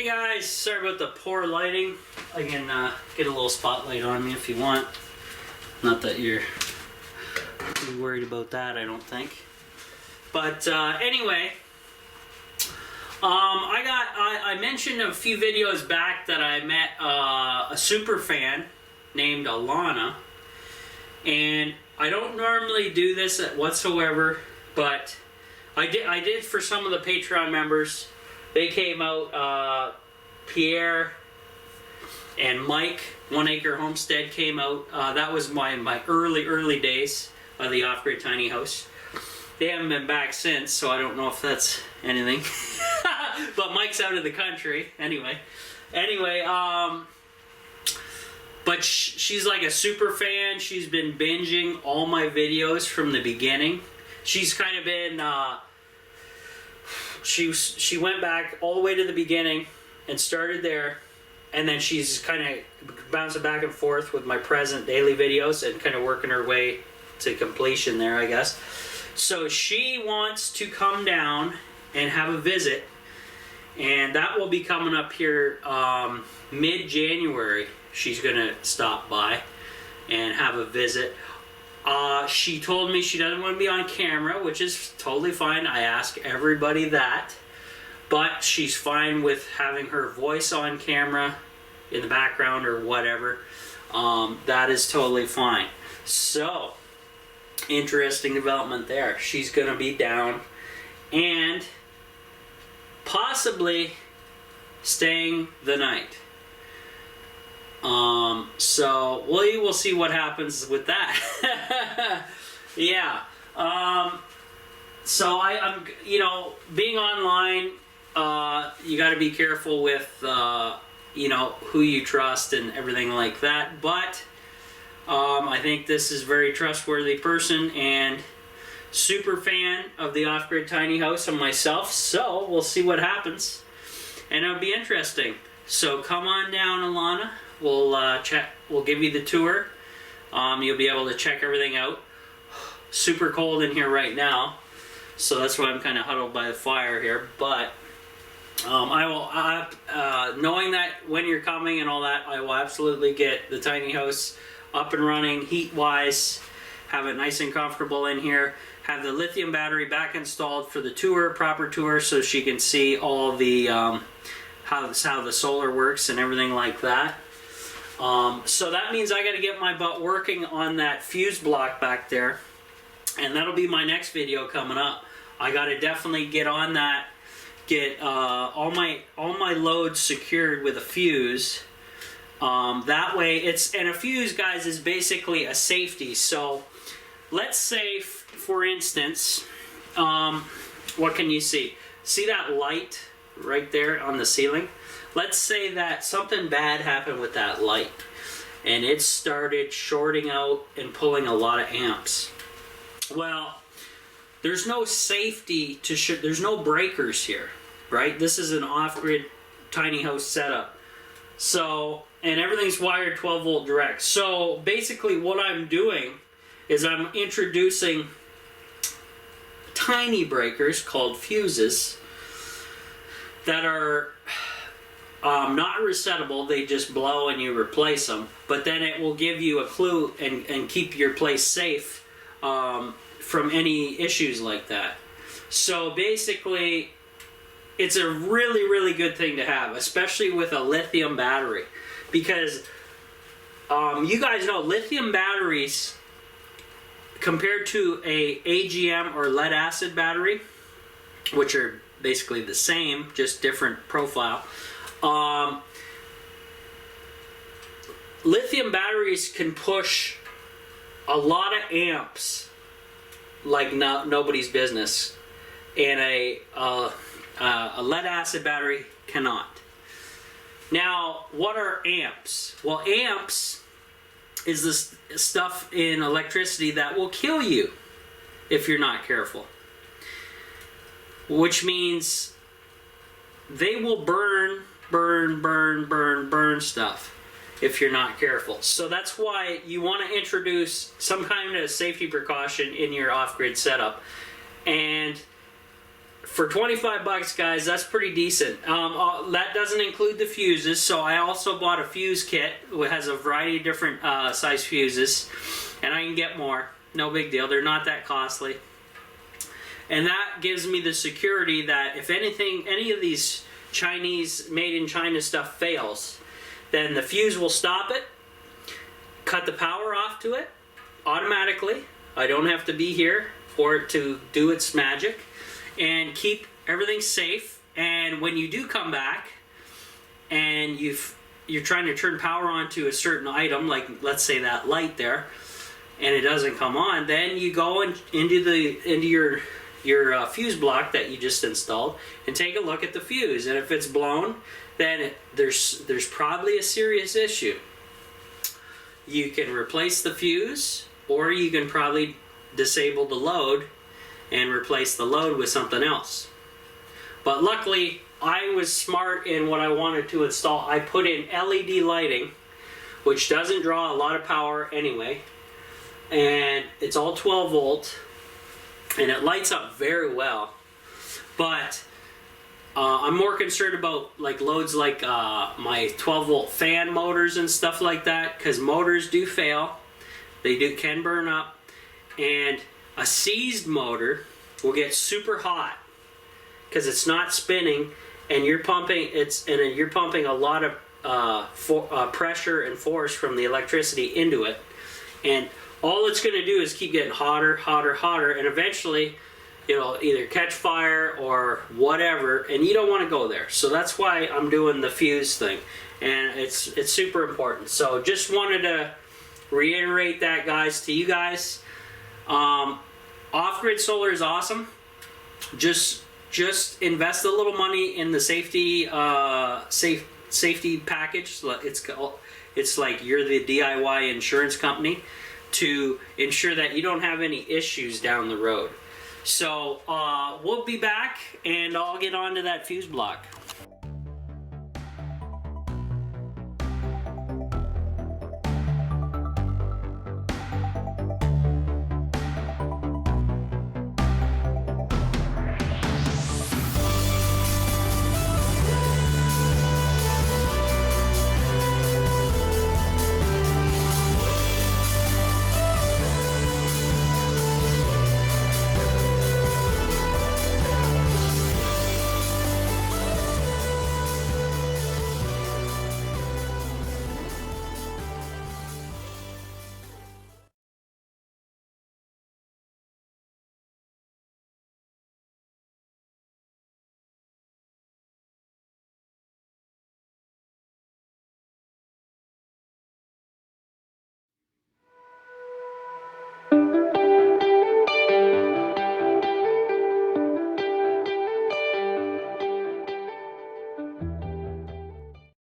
Hey guys, sorry about the poor lighting. I can get a little spotlight on me if you want. Not that you're too worried about that, I don't think. But anyway, I mentioned a few videos back that I met a super fan named Alana, and I don't normally do this whatsoever, but I did for some of the Patreon members. They came out, Pierre and Mike, 1 Acre Homestead came out. That was my early days of the off-grid tiny house. They haven't been back since, so I don't know if that's anything. But Mike's out of the country, anyway. But she's like a super fan. She's been binging all my videos from the beginning. She's kind of been... She went back all the way to the beginning and started there, and then she's kind of bouncing back and forth with my present daily videos and kind of working her way to completion there, I guess. So she wants to come down and have a visit, and that will be coming up here mid-January. She's going to stop by and have a visit. She told me she doesn't want to be on camera, which is totally fine. I ask everybody that. But she's fine with having her voice on camera in the background or whatever. That is totally fine. So, interesting development there. She's going to be down and possibly staying the night. So we will see what happens with that. Yeah. So I'm, being online, you got to be careful with, who you trust and everything like that. But I think this is a very trustworthy person and super fan of the off-grid tiny house and myself. So we'll see what happens, and it'll be interesting. So come on down, Alana. We'll give you the tour. You'll be able to check everything out. Super cold in here right now, so that's why I'm kind of huddled by the fire here. But I will, knowing that when you're coming and all that, I will absolutely get the tiny house up and running heat-wise. Have it nice and comfortable in here. Have the lithium battery back installed for the tour, proper tour, so she can see all the how the solar works and everything like that. So that means I got to get my butt working on that fuse block back there, and that'll be my next video coming up. I got to definitely get on that, get all my loads secured with a fuse. That way, and a fuse, guys, is basically a safety. So let's say, for instance, what can you see? See that light right there on the ceiling? Let's say that something bad happened with that light and it started shorting out and pulling a lot of amps. Well, there's no safety there's no breakers here, right? This is an off-grid tiny house setup. So, and everything's wired 12 volt direct. So basically what I'm doing is I'm introducing tiny breakers called fuses that are not resettable. They just blow and you replace them, but then it will give you a clue and keep your place safe from any issues like that. So basically it's a really good thing to have, especially with a lithium battery, because you guys know lithium batteries compared to a AGM or lead acid battery, which are basically the same, just different profile. Lithium batteries can push a lot of amps like nobody's business, and a lead acid battery cannot. Now, what are amps? Well, amps is this stuff in electricity that will kill you if you're not careful, which means they will burn stuff if you're not careful. So that's why you want to introduce some kind of safety precaution in your off-grid setup. And for 25 bucks, guys, that's pretty decent. That doesn't include the fuses, so I also bought a fuse kit. It has a variety of different size fuses, and I can get more. No big deal. They're not that costly. And that gives me the security that if anything, any of these Chinese, made in China stuff fails, then the fuse will stop it, cut the power off to it automatically. I don't have to be here for it to do its magic, and keep everything safe. And when you do come back and you're trying to turn power on to a certain item, like let's say that light there, and it doesn't come on, then you go into your fuse block that you just installed and take a look at the fuse. And if it's blown, then there's probably a serious issue. You can replace the fuse, or you can probably disable the load and replace the load with something else. But luckily, I was smart in what I wanted to install. I put in LED lighting, which doesn't draw a lot of power anyway, and it's all 12 volt, and it lights up very well. But I'm more concerned about like loads like my 12 volt fan motors and stuff like that, because motors do fail. They can burn up, and a seized motor will get super hot because it's not spinning, and you're pumping a lot of pressure and force from the electricity into it, and all it's going to do is keep getting hotter, hotter, hotter, and eventually it'll either catch fire or whatever, and you don't want to go there. So that's why I'm doing the fuse thing, and it's super important. So just wanted to reiterate that, guys, to you guys. Off-grid solar is awesome. Just invest a little money in the safety package. It's like you're the DIY insurance company to ensure that you don't have any issues down the road. So we'll be back, and I'll get on to that fuse block.